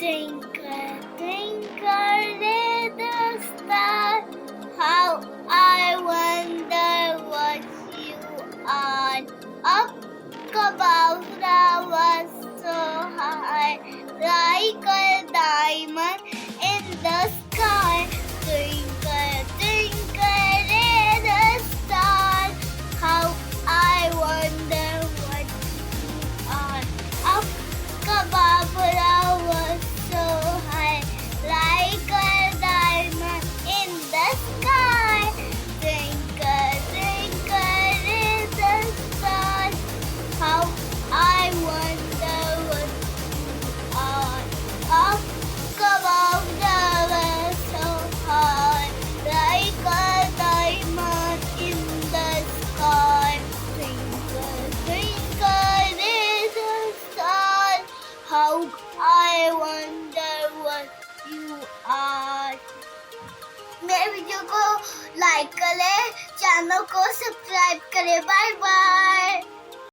Twinkle, twinkle, little star, how I wonder what you are. Up above the world so high, like a diamond in the sky. Twinkle, twinkle, little star, how I wonder what you are. Up above the world so high, like a diamond in the sky. Twinkle, twinkle, little star, how I wonder what you are. Up above the world so high, like a diamond in the sky. Twinkle, twinkle, little star, how I wonder what you are. मेरे video को like करें, channel को subscribe करें. Bye bye.